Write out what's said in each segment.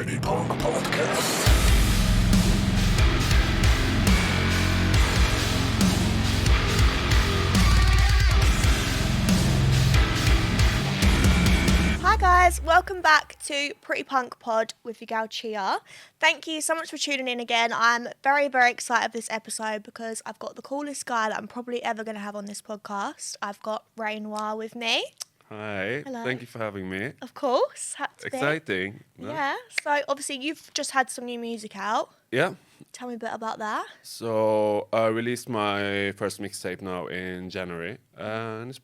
Pretty Punk Podcast. Hi guys, welcome back to Pretty Punk Pod with your gal Chia. Thank you so much for tuning in again. I'm very, very excited for this episode because I've got the coolest guy that I'm probably ever going to have on this podcast. I've got Ray Noir with me. Hi, Hello. Thank you for having me. Of course, had to be. Exciting. No? Yeah, so obviously you've just had some new music out. Yeah. Tell me a bit about that. So I released my first mixtape now in January, and it's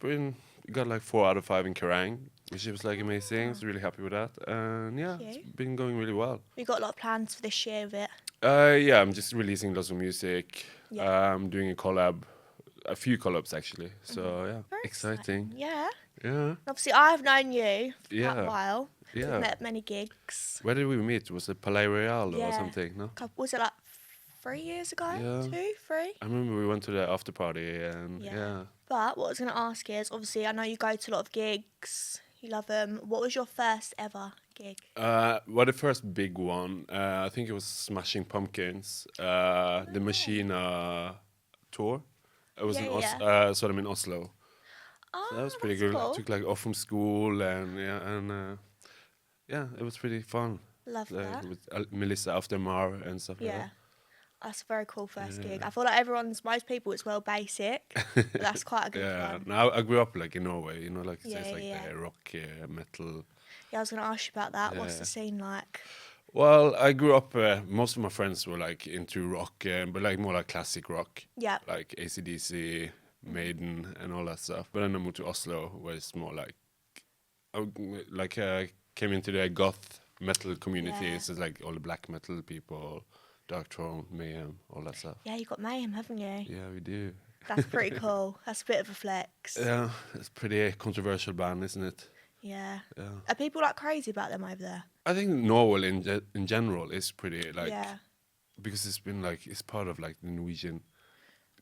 got like 4 out of 5 in Kerrang, which was like amazing. I was really happy with that, and yeah, it's been going really well. You got a lot of plans for this year with it. Yeah, I'm just releasing lots of music. Yeah. I'm doing a few collabs actually. So yeah, Very exciting. Yeah. Yeah. Obviously, I've known you for Yeah. quite a while. Yeah. We've met at many gigs. Where did we meet? Was it Palais Royal or something? No. Was it like 3 years ago? Yeah. 2, 3? I remember we went to the after party and yeah. But what I was going to ask is, obviously, I know you go to a lot of gigs. You love them. What was your first ever gig? Well, the first big one, I think it was Smashing Pumpkins, the Machina tour. It was saw them in Oslo. Oh, So that was pretty that's good. cool. I took like off from school and it was pretty fun. Love that. With Melissa Aftermar and stuff like Yeah. that. That's a very cool first gig. I feel like most people, it's well basic. But that's quite a good Yeah. one. Now I grew up like in Norway, you know, like Yeah, it's like yeah. rock, metal. Yeah, I was going to ask you about that. What's Yeah. the scene like? Well, I grew up. Most of my friends were like into rock, but like more like classic rock. Yeah. Like AC/DC, Maiden, and all that stuff. But then I moved to Oslo, where it's more like, I came into the goth metal community. Yeah. So it's like all the black metal people, Dark Throne, Mayhem, all that stuff. Yeah, you got Mayhem, haven't you? Yeah, we do. That's pretty cool. That's a bit of a flex. Yeah, it's pretty controversial band, isn't it? Yeah. Yeah. Are people like crazy about them over there? I think Norway in general is pretty like Yeah. because it's been like it's part of like the Norwegian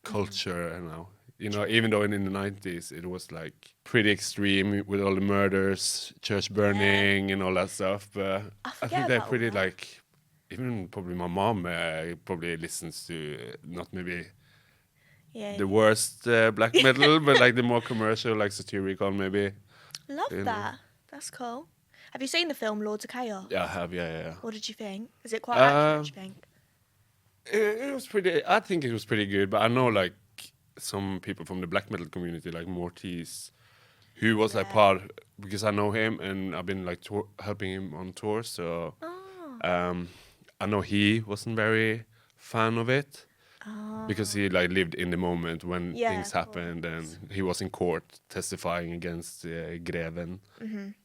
culture now. You know, even though in the 90s it was like pretty extreme with all the murders, church burning, and all that stuff. But I forget think they're about pretty all that. like, even probably my mom probably listens to not maybe Yeah. the worst black metal, but like the more commercial, like satirical maybe. Love you know. that. That's cool. Have you seen the film Lords of Chaos? Yeah, I have, yeah. What did you think? Is it quite accurate, do you think? It was pretty. I think it was pretty good, but I know like some people from the black metal community, like Mortis, who was like part because I know him and I've been like helping him on tour. So I know he wasn't very fan of it because he like lived in the moment when things of happened and he was in court testifying against Greven.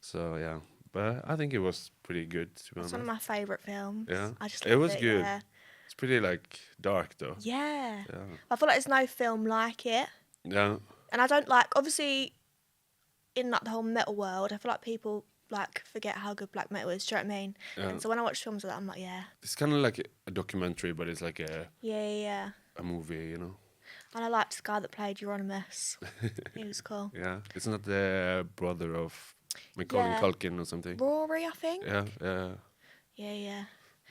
So yeah, but I think it was pretty good to be It's honest. one of my favourite films. Yeah, I just it love was good. Yeah. It's pretty like dark though. Yeah. Yeah. I feel like there's no film like it. Yeah. And I don't like, obviously, in like the whole metal world, I feel like people like forget how good black metal is, do you know what I mean? Yeah. And so when I watch films like that, I'm like, yeah. It's kind of like a documentary, but it's like Yeah. a movie, you know? And I liked the guy that played Euronymous. He was cool. Yeah. It's not the brother of Macaulay Culkin or something. Rory, I think. Yeah. Yeah.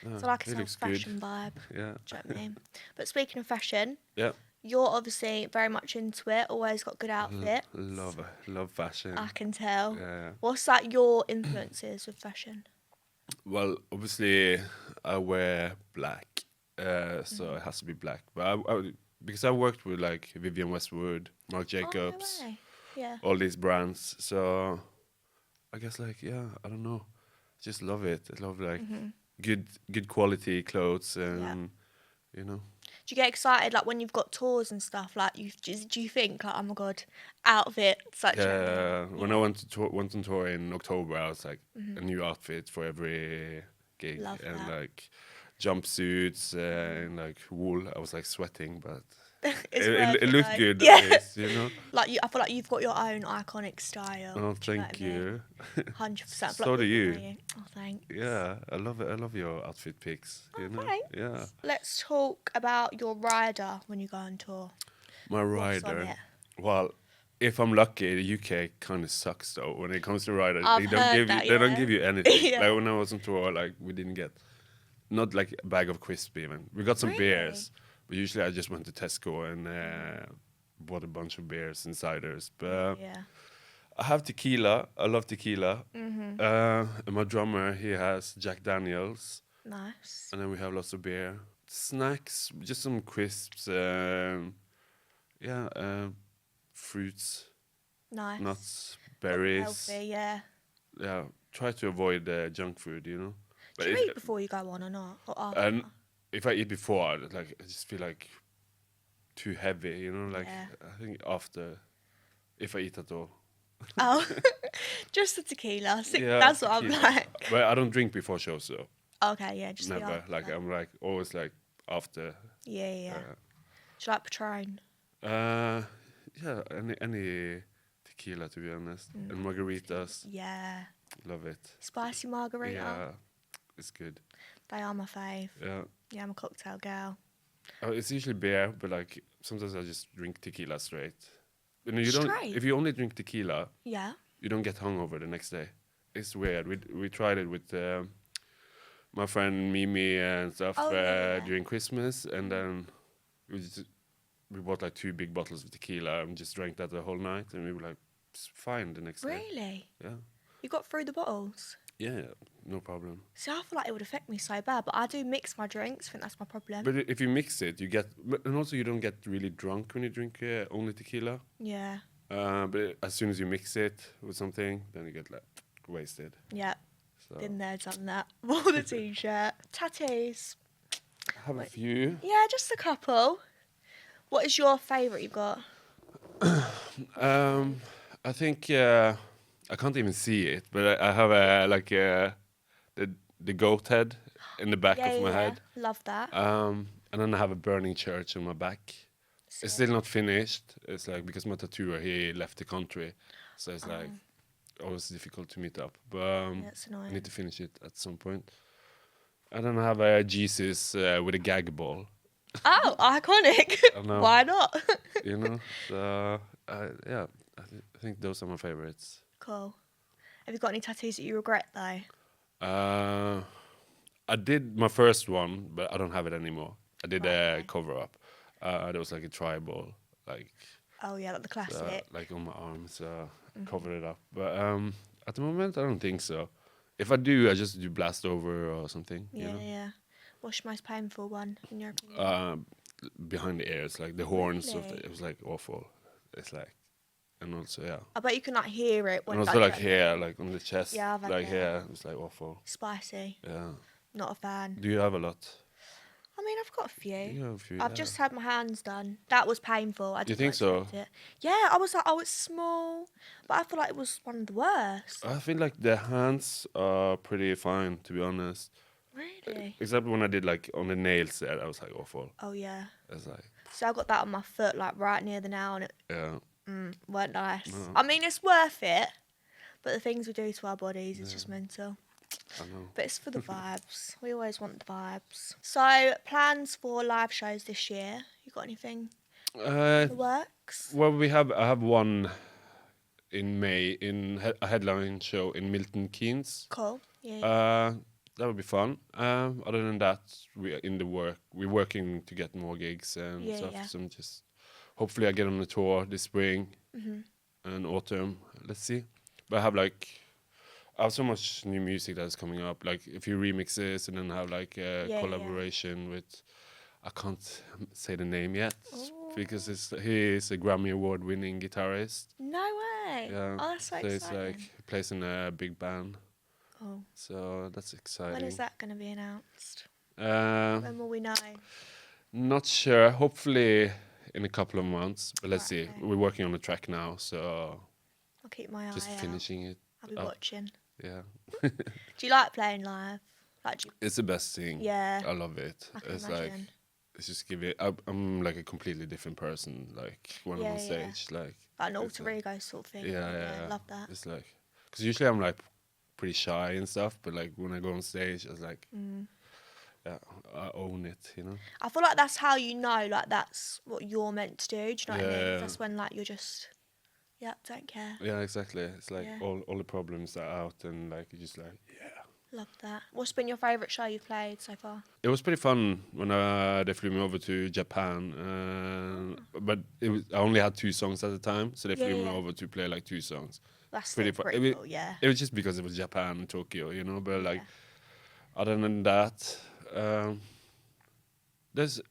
Yeah, So like he a looks fashion vibe. Yeah. Do you know what I mean? But speaking of fashion, Yeah. you're obviously very much into it. Always got good outfits. Love fashion. I can tell. Yeah. What's like your influences with fashion? Well, obviously, I wear black, so it has to be black. But because I worked with like Vivienne Westwood, Marc Jacobs, Oh, no way. Yeah. all these brands. So I guess like I don't know, just love it. I love like good quality clothes and you know. Do you get excited like when you've got tours and stuff? Like do you think like, oh my god, outfit such When I went on tour in October, I was like a new outfit for every gig. Love and that. like jumpsuits and like wool. I was like sweating, but It's it worth looked though. good. Yeah. At least, you know. Like I feel like you've got your own iconic style. Oh, do you know thank what I mean? you. 100%. So do you. Oh, thanks. Yeah, I love it. I love your outfit pics. You know. Thanks. Yeah. Let's talk about your rider when you go on tour. My What's on rider. it? Well, if I'm lucky, the UK kind of sucks though when it comes to riders. I've They don't heard give that, you, they don't yeah. give you anything. Yeah. Like when I was on tour, like we didn't get not like a bag of crisps even. We got some Really? beers, but usually I just went to Tesco and bought a bunch of beers and ciders. But Yeah. I have tequila. I love tequila. Mm-hmm. And my drummer, he has Jack Daniels. Nice. And then we have lots of beer. Snacks, just some crisps. Fruits, Nice. nuts, Gotta be berries. healthy, yeah. Yeah, try to avoid junk food, you know. But Do you eat before you go on or not? Or after? and if I eat before, like I just feel like too heavy, you know. Like Yeah. I think after, if I eat at all. Oh, just the tequila. Yeah, That's what tequila. I'm like. But I don't drink before shows, so Okay, yeah, just the never. after. Like I'm like always like after. Yeah. Do you like Patron? Yeah, any tequila to be honest, and margaritas, Yeah. love it. Spicy margarita. Yeah, it's good. They are my fave. Yeah, Yeah, I'm a cocktail girl. it's usually beer, but like sometimes I just drink tequila straight. You don't. Straight? If you only drink tequila, Yeah. you don't get hungover the next day. It's weird. We tried it with my friend Mimi and stuff Oh, yeah. during Christmas, and then we bought like 2 big bottles of tequila and just drank that the whole night, and we were like fine the next day. Really? Yeah. You got through the bottles? Yeah, no problem. See, I feel like it would affect me so bad, but I do mix my drinks. I think that's my problem. But if you mix it, you get, and also you don't get really drunk when you drink only tequila. Yeah. But as soon as you mix it with something, then you get like wasted. Yeah. So Been there, done that. Wore the t-shirt. Tattoos. I have a few. Yeah, just a couple. What is your favourite you've got? I think I can't even see it, but I have the goat head in the back of my head. Love that. And then I have a burning church on my back. It's still not finished. It's like because my tattooer he left the country, so it's like always difficult to meet up. But That's I annoying. need to finish it at some point. And then I have a Jesus with a gag ball. Oh, iconic. I know. Why not? You know, so yeah, I think those are my favorites. Cool. Have you got any tattoos that you regret though? I did my first one, but I don't have it anymore. I did Right, a okay. cover up. There was like a tribal, like Oh yeah, like the classic. like on my arm, so covered it up. But at the moment, I don't think so. If I do, I just do blast over or something. Yeah, You know? yeah. What's your most painful one in your opinion? Behind the ears, like the horns of Really? it was like awful. It's like, and also yeah, I bet you can like hear it when and also like like, here, like on the chest, Yeah, I've had like that. here, it's like awful. spicy. Yeah. Not a fan. Do you have a lot? I mean, I've got a few. You have a few. I've yeah. just had my hands done. That was painful. I didn't think so? expect it. Yeah, I was like, oh, it's small, but I feel like it was one of the worst. I feel like the hands are pretty fine, to be honest. Really? Except when I did like on the nails there, I was like awful. Oh yeah. It's like, So I got that on my foot, like right near the nail, and it yeah. weren't nice. No. I mean, it's worth it, but the things we do to our bodies is just mental. I know. But it's for the vibes. We always want the vibes. So plans for live shows this year? You got anything in the works? Well, I have one in May a headline show in Milton Keynes. Cool. Yeah. That would be fun. Other than that, we're working to get more gigs and Yeah, stuff. yeah. So I'm just hopefully I get on the tour this spring Mm-hmm. and autumn. Let's see. But I have so much new music that's coming up, like a few remixes, and then have like a Yeah, yeah. collaboration with, I can't say the name yet Ooh. because he is a Grammy Award winning guitarist. No way. Yeah, Oh, that's so it's exciting. like he plays in a big band, Oh. so that's exciting. When is that going to be announced? Uh, When will we know? not sure. Hopefully in a couple of months, but let's Right, see. okay. We're working on the track now, so I'll keep my eye just out. finishing it. I'll be up. watching. Yeah, Do you like playing live? Like, do you, it's the best thing. yeah, I love it. I can It's like. imagine. It's just give it. I'm like a completely different person. Like when I'm Yeah, on yeah. stage, like Like an it's alter ego sort of thing. yeah. Love that. It's like because usually I'm like pretty shy and stuff, but like when I go on stage, it's like yeah, I own it. You know. I feel like that's how you know, like that's what you're meant to do. Do you know what I mean? Yeah. That's when like you're just Yep, don't care. Yeah, exactly. It's like Yeah. all the problems are out, and like you just like, yeah. Love that. What's been your favourite show you've played so far? It was pretty fun when they flew me over to Japan, but I only had 2 songs at the time, so they flew me Yeah. over to play like 2 songs. That's Pretty still fun. pretty cool, yeah. It was just because it was Japan and Tokyo, you know. But like, Yeah. other than that,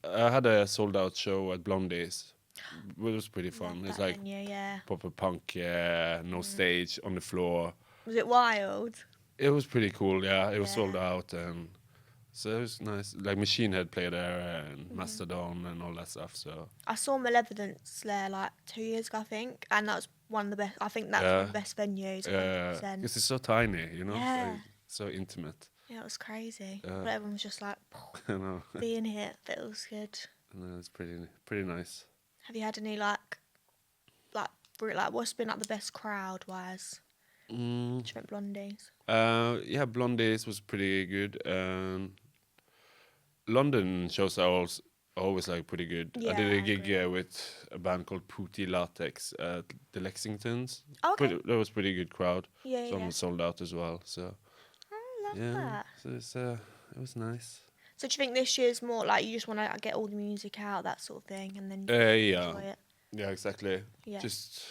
I had a sold out show at Blondie's. It was pretty fun. Love It's that like venue, yeah. proper punk, no stage on the floor. Was it wild? It was pretty cool, yeah. It was sold Yeah. out, and so it was nice. Like Machine Head played there, and Mastodon and all that stuff. So I saw Malevolence there like 2 years ago, I think, and that was one of the best. I think that's one of the best venues. 100%. because it's so tiny, you know, Yeah. like, so intimate. Yeah, it was crazy. Yeah. But everyone was just like, You know, being here feels good. and it's pretty nice. Have you had any like what's been like the best crowd wise? Different Blondies. Yeah, Blondies was pretty good. London shows are always like pretty good. Yeah, I did I a gig agree. with a band called Pooty Latex at the Lexingtons. Okay. That was pretty good crowd. Yeah, Some yeah. was sold out as well. So I love yeah, that. so it was nice. So do you think this year's more like you just want to get all the music out, that sort of thing, and then Yeah, enjoy it? yeah, exactly. Yeah. Just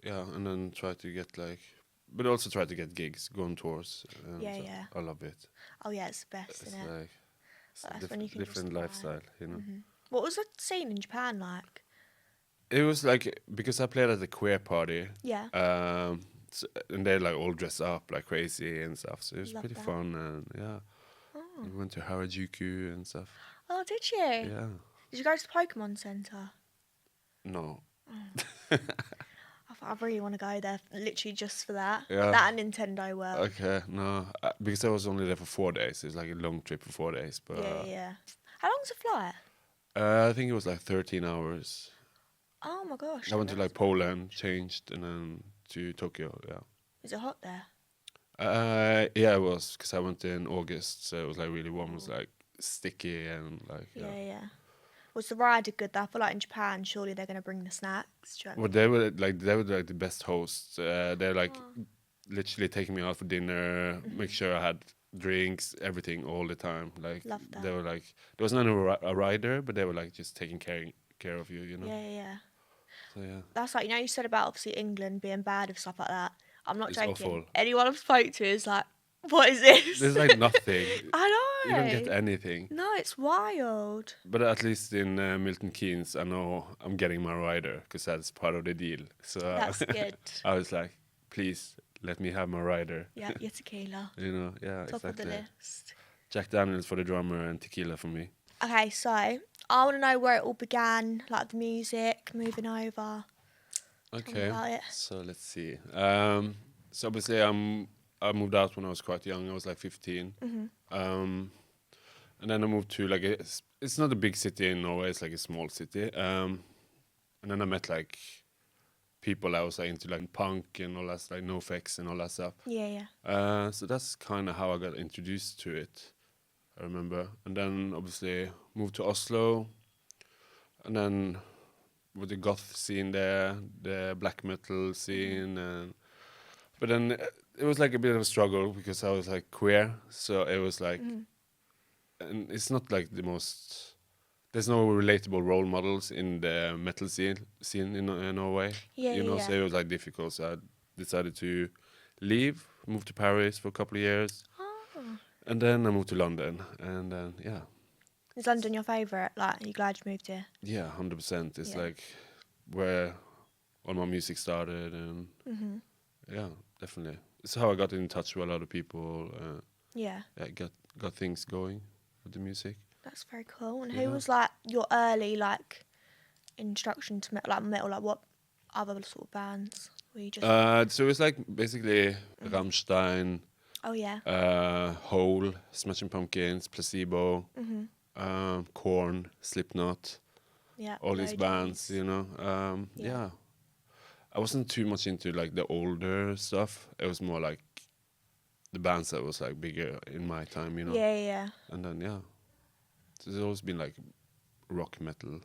and then try to get but also try to get gigs, go on tours. And Yeah, so yeah. I love it. Oh yeah, it's the best, It's isn't it? like it's a That's when you can just different vibe. lifestyle, you know. What was the scene in Japan like? It was like because I played at a queer party. Yeah. And they like all dress up like crazy and stuff. So it was Love pretty that. fun, and yeah, Oh. we went to Harajuku and stuff. Oh, did you? Yeah, Did you go to the Pokemon Centre? no, I really want to go there, literally just for that. Yeah. That and Nintendo World. okay, no, because I was only there for 4 days. It was like a long trip for 4 days, but Yeah. How long's the flight? I think it was like 13 hours. Oh my gosh. I went to that's- like Poland, changed, and then to Tokyo. Yeah. Is it hot there? Yeah, it was because I went in August, so it was like really warm. It was like sticky and like Yeah. Was the rider good though? I feel like in Japan, surely they're going to bring the snacks. Do you know what Well, they were like the best hosts. They're like literally taking me out for dinner, make sure I had drinks, everything all the time. Like Love that. they were like there was not a rider, but they were like just taking care of you, you know. Yeah. So yeah, That's like, you said about obviously England being bad with stuff like that. I'm not It's joking. awful. Anyone I've spoke to is like, what is this? there's like nothing. I know. You don't get anything. No, it's wild. But at least in Milton Keynes, I know I'm getting my rider because that's part of the deal. So That's good. I was like, please let me have my rider. Yeah, your tequila. You know, yeah, Top exactly. of the list. Jack Daniels for the drummer and tequila for me. Okay, so I want to know where it all began, like the music, moving over. Okay, about it. so let's see. So obviously I moved out when I was quite young. I was like 15. And then I moved to like it's not a big city in Norway. It's like a small city. And then I met like people I was like into like punk and all that, like NoFX and all that stuff. Yeah. So that's kind of how I got introduced to it. I remember, and then obviously moved to Oslo, and then with the goth scene there, the black metal scene, but then it was like a bit of a struggle because I was like queer, so it was like, and it's not like the most. There's no relatable role models in the metal scene in Norway. Yeah, you know, yeah. so it was like difficult. So I decided to leave, move to Paris for a couple of years. Oh. And then I moved to London, and then Is London your favourite? Like, are you glad you moved here? yeah, 100%. It's Yeah. like where all my music started, and yeah, definitely. It's how I got in touch with a lot of people. Yeah, Got things going with the music. that's very cool. And Yeah. who was like your early like introduction to metal? Like what other sort of bands were you just? So it's like basically Rammstein, Oh yeah. Hole, Smashing Pumpkins, Placebo, Korn, Slipknot. Yeah. All these loads. bands, you know. Yeah. I wasn't too much into like the older stuff. It was more like the bands that was like bigger in my time, you know. Yeah. And then so there's always been like rock metal,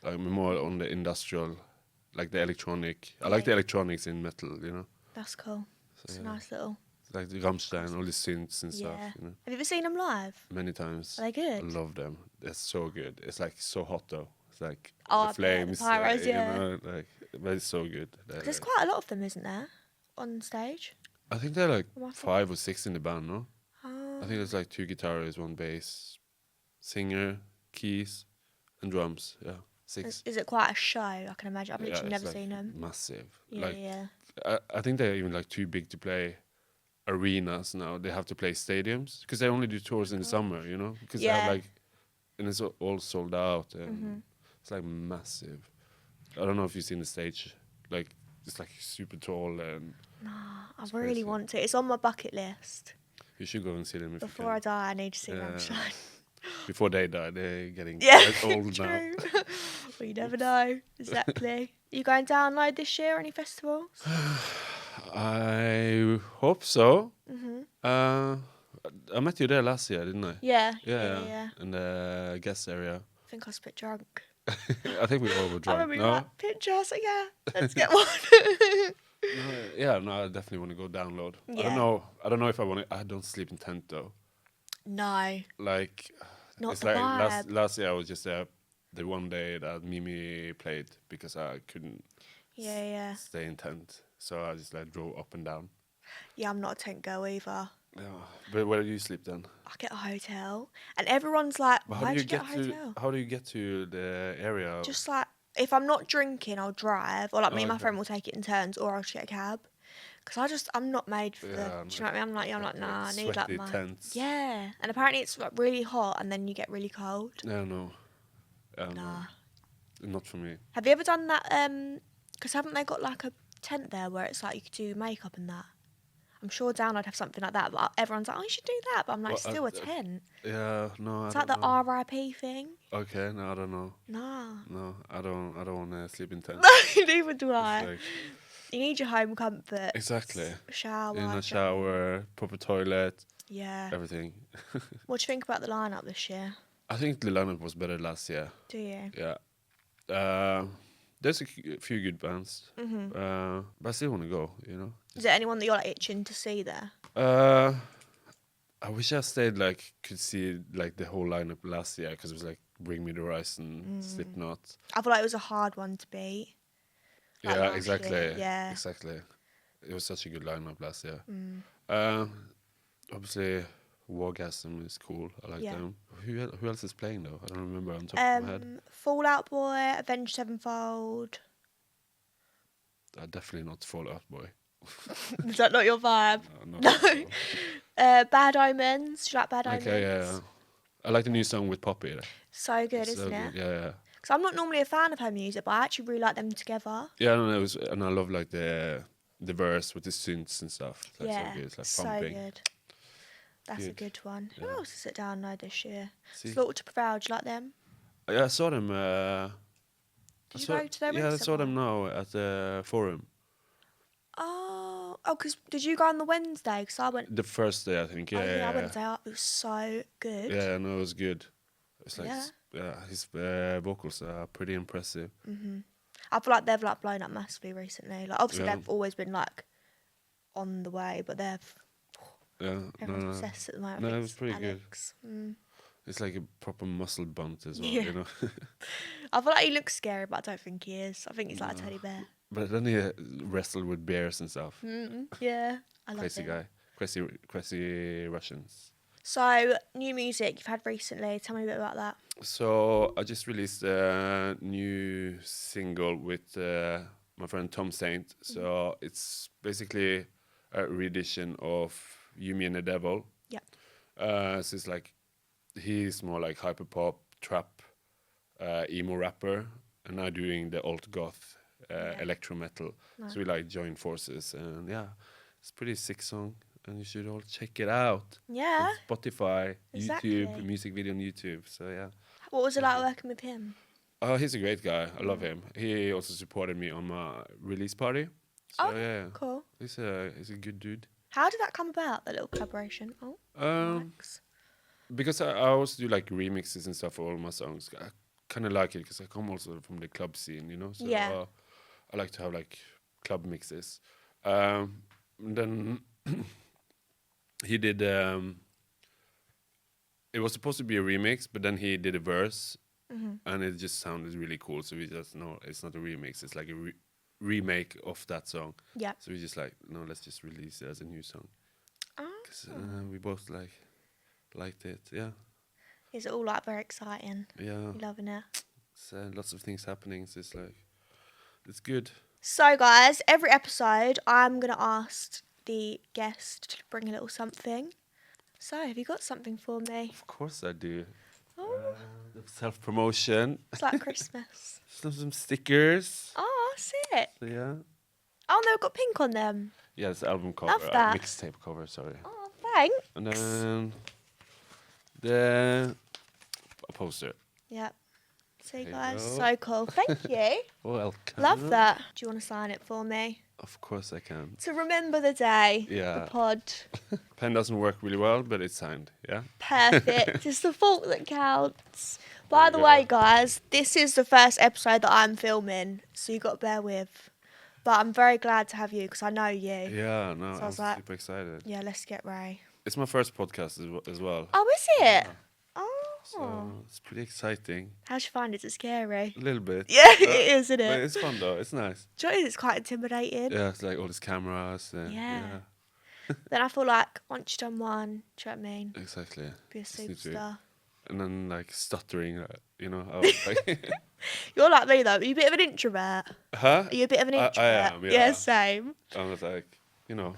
like more on the industrial like the electronic. I Yeah, like the yeah. electronics in metal, you know. That's cool. It's a yeah. nice little. Like the Rammstein, all the synths and stuff, Yeah. you know. Have you ever seen them live? Many times. Are they good? I love them. They're so good. It's like so hot though. It's like Oh, I the bet, the flames, pyros, yeah. you know, like, but it's so good. They're There's like- quite a lot of them, isn't there, on stage? I think they're like Am I thinking? 5 or 6 in the band, no? Oh. I think there's like 2 guitarists, 1 bass, singer, keys, and drums. Yeah, 6. Is it quite a show? I can imagine. I've literally it's never like seen them. massive. Yeah, Like yeah. I think they're even like too big to play arenas now. They have to play stadiums because they only do tours in the summer, you know. Because they Yeah. have like, and it's all sold out, and it's like massive. I don't know if you've seen the stage. Like it's like super tall, and I It's really crazy. want to. It's on my bucket list. you should go and see them if Before you I can. die, I need to see Yeah. Rammstein. Before they die, they're getting Yeah, quite old now. true. Well, you never know. Exactly. You going download this year? Any festivals? I hope so. I met you there last year, didn't I? Yeah. Yeah. In the guest area. I think I was a bit drunk. I think we all were I drunk. remember you No? were like, picture. I was like, yeah, let's get one. No, I definitely want to go download. Yeah. I don't know if I want to. I don't sleep in tent though. No, Like, not it's the like vibe. last year I was just there the one day that Mimi played because I couldn't Yeah. stay in tent, so I just like drove up and down. Yeah, I'm not a tent girl either. Yeah, but where do you sleep then? I get a hotel, and everyone's like, But "Why do you get a to? hotel?" How do you get to the area? Just like if I'm not drinking, I'll drive, or like me and my Okay. friend will take it in turns, or I'll just get a cab. Because I'm not made for the. Yeah, Do you know what I mean? I'm like, nah, I need like sweaty my. tents. Yeah, and apparently it's like really hot, and then you get really cold. No, no. Nah. Not for me. Have you ever done that? Because haven't they got like a tent there where it's like you could do makeup and that? I'm sure down I'd have something like that, but everyone's like, oh, you should do that. But I'm like, Well, still a tent. Yeah, no. It's I like the don't know. RIP thing. Okay, no, I don't know. Nah. No, I don't want to sleep in tent. No, neither do It's I. like- You need your home comfort. exactly. Shower. In a drink. shower, proper toilet, Yeah. everything. What do you think about the lineup this year? I think the lineup was better last year. Do you? Yeah. There's a few good bands, but I still want to go. You know. Is there anyone that you're like itching to see there? I wish I stayed like could see like the whole lineup last year because it was like Bring Me the Horizon, Slipknot. I feel like it was a hard one to beat. Like Yeah, last exactly. year, yeah. Exactly. It was such a good lineup last year. Mm. Obviously, Wargasm is cool. I like Yeah. them. Who else is playing though? I don't remember on top of my head. Fallout Boy, Avenged Sevenfold. Definitely not Fall Out Boy. Is that not your vibe? Not No. at all. Bad Omens. Do you like Bad Omens? Okay, yeah. I like the new song with Poppy. So good, It's isn't so it? good. Yeah. Because I'm not normally a fan of her music, but I actually really like them together. Yeah, no, it was, and I love like the verse with the synths and stuff. It's like Yeah, so good. It's like so pumping. good. That's a Good. good one. Who Yeah. else is it download this year? See? Slaughter to Prevail, do you like them? Yeah, I saw them. Did you go to their Yeah, I recent saw them one? now at the Forum. Oh, because did you go on the Wednesday? Because I went. The first day, I think. Yeah, Oh, yeah, I went yeah, the day up. It was so good. yeah. No, it was good. It's like Yeah. his vocals are pretty impressive. I feel like they've like blown up massively recently. Like obviously Yeah. they've always been like on the way, but they've Yeah, everyone's obsessed at the moment. No, I it think was it's pretty good. Alex. It's like a proper muscle bunt as well, Yeah. you know. I feel like he looks scary, but I don't think he is. I think he's like a teddy bear. But then he wrestled with bears and stuff. Yeah, I love Crazy it. guy, crazy Russians. So new music you've had recently. Tell me a bit about that. So I just released a new single with my friend Tom Saint. So it's basically a reedition of You, Me and the Devil. Yeah. So it's like he's more like hyperpop, trap, emo rapper, and I'm doing the alt goth, electro metal. Nice. So we like join forces, and yeah, it's a pretty sick song, and you should all check it out. Yeah. On Spotify, Exactly. YouTube, music video on YouTube. So yeah. What was it like working with him? Oh, he's a great guy. I love him. He also supported me on my release party. So Oh, yeah, cool. he's a good dude. How did that come about? That little collaboration. Oh, Max. Because I also do like remixes and stuff for all my songs. I kind of like it because I come also from the club scene, you know. So Yeah. I like to have like club mixes. Then he did. It was supposed to be a remix, but then he did a verse, and it just sounded really cool. So we just no, it's not a remix. It's like a remake of that song. Yeah. So we just like no, let's just release it as a new song. Oh. 'Cause, we both liked it. Yeah. Is it all like very exciting? Yeah. You loving it? So lots of things happening. So it's like it's good. So, guys, every episode I'm going to ask the guest to bring a little something. So, have you got something for me? Of course I do. Oh, Self promotion. it's like Christmas. Some stickers. Oh, sick. So, yeah. Oh, they've got pink on them. Yeah, it's album cover. Love that. Mixtape cover. Sorry. Oh, thanks. And then a poster. Yep. See, There you guys, go. so cool. Thank you. Welcome. Love that. Do you want to sign it for me? Of course I can. To remember the day, Yeah. the pod. Pen doesn't work really well, but it's signed. Yeah. Perfect. It's the thought that counts. There By you the go. way, guys, this is the first episode that I'm filming, so you got to bear with. But I'm very glad to have you because I know you. Yeah. No, So I I'm was like- super excited. Yeah, let's get Ray. It's my first podcast as well. Oh, is it? Yeah. Oh. So it's pretty exciting. How'd you find it? Is it scary? A little bit. Yeah, it is, isn't But it? it's fun though. It's nice. Do you know what it is? It's quite intimidating. Yeah, it's like all these cameras. And, Yeah. yeah. Then I feel like once you've done one, do you know what I mean? Exactly. Be a Just need to- superstar. And then like stuttering, you know. I was like, You're like me though. Are you a bit of an introvert? huh? Are you a bit of an I introvert? am, yeah. Same. I was like, you know,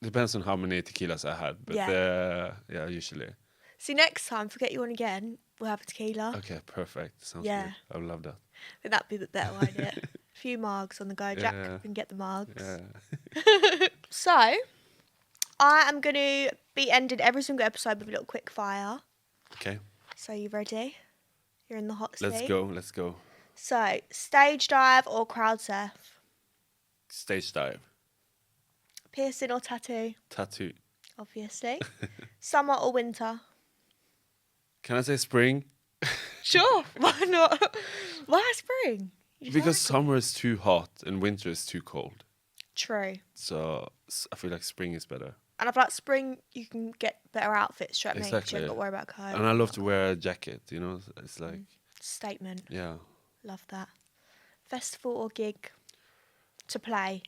depends on how many tequilas I had, but yeah, usually. See, next time, forget you on again, we'll have a tequila. Okay, perfect. Sounds Yeah. good. I would love that. I think that'd be the better idea. A few margs on the go, Jack. Yeah. We can get the margs. Yeah. So, I am going to be ending every single episode with a little quick fire. Okay, So, you ready? You're in the hot seat. let's go. Let's go. So, stage dive or crowd surf? Stage dive, Piercing or tattoo? tattoo. Obviously. Summer or winter? Can I say spring? Sure. Why not? Why spring? You just Because like it? summer is too hot and winter is too cold. True. So I feel like spring is better. And I feel like spring, you can get better outfits, do you know what I mean? 'Cause Exactly. You don't got to worry about cold. And I love to wear a jacket, you know? It's like, Statement. yeah. Love that. Festival or gig to play?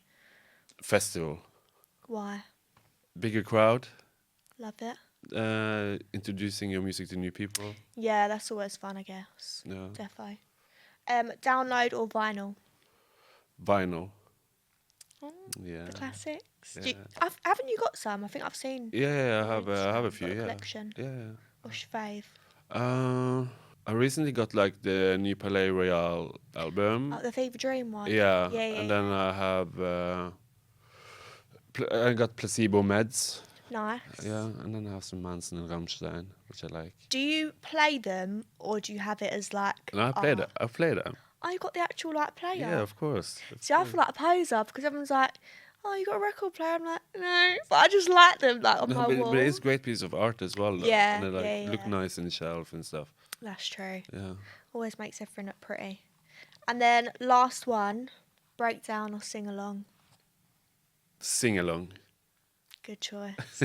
Festival. Why? Bigger crowd. Love it. Introducing your music to new people. Yeah, that's always fun, I guess. Yeah. Defo. Download or vinyl? Vinyl. Mm, Yeah. The classics. Yeah. Haven't you got some? I think I've seen. Yeah, I have a few, Got a yeah. collection. Yeah. What's your fave? I recently got like the new Palais Royale album. Oh, the Fever Dream one. Yeah. Yeah, And then I have I got Placebo Meds. Nice. Yeah, and then I have some Manson and Rammstein, which I like. Do you play them or do you have it as like? And I played it. I played them. Oh, you got the actual like player. Yeah, of course. See, I feel like a poser because everyone's like, "Oh, you got a record player." I'm like, "No," but I just like them like on No, my but, wall. but it's a great piece of art as well. Though. Yeah, and they like yeah, look yeah. nice in the shelf and stuff. That's true. Yeah. Always makes everything look pretty. And then last one, breakdown or sing along. Sing along. Good choice.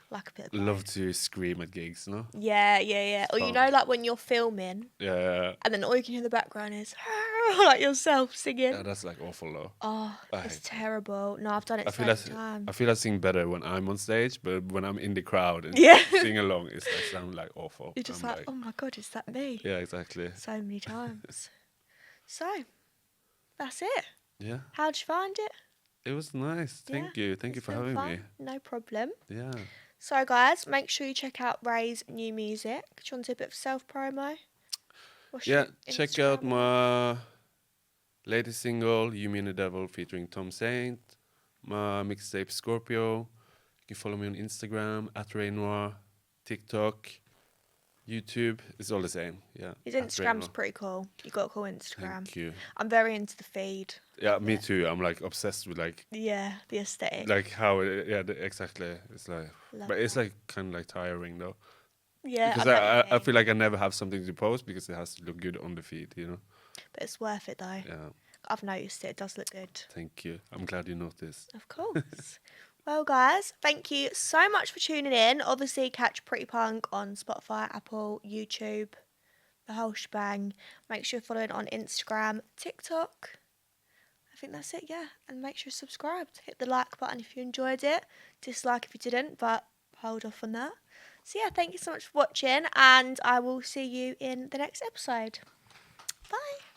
Like a bit of Love both. to scream at gigs, no? Yeah. Or you fun. know, like when you're filming Yeah. and then all you can hear in the background is like yourself singing. Yeah, that's like awful though. Oh, I it's hate terrible. No, I've done it I so feel many I times. feel I sing better when I'm on stage, but when I'm in the crowd and Yeah. sing along, it sound like awful. You're just I'm like, oh my God, is that me? yeah, exactly. So many times. So, that's it. Yeah, How'd you find it? it was nice. Thank Yeah, you. Thank you it's for been having fun. me. No problem. Yeah. So, guys, make sure you check out Ray's new music. Do you want to do a bit of self promo? Yeah, check out my latest single, You Mean the Devil, featuring Tom Saint. My mixtape, Scorpio. You can follow me on Instagram, @Ray Noir, TikTok, YouTube. It's all the same. Yeah. His @Ray Instagram's Noir. pretty cool. You got a cool Instagram. Thank you. I'm very into the feed. Yeah, me too. I'm like obsessed with Yeah, the aesthetic. like how it, yeah, exactly. It's like, Love but it's that. like kind of like tiring though. Yeah, Because bet it I is. feel like I never have something to post because it has to look good on the feed, you know. But it's worth it though. Yeah. I've noticed it does look good. Thank you. I'm glad you noticed. Of course. Well, guys, thank you so much for tuning in. Obviously, catch Pretty Punk on Spotify, Apple, YouTube, the whole shebang. Make sure you're following on Instagram, TikTok. I think that's it, yeah. And make sure you're subscribed. Hit the like button if you enjoyed it. Dislike if you didn't, but hold off on that. So, yeah, thank you so much for watching, and I will see you in the next episode. Bye.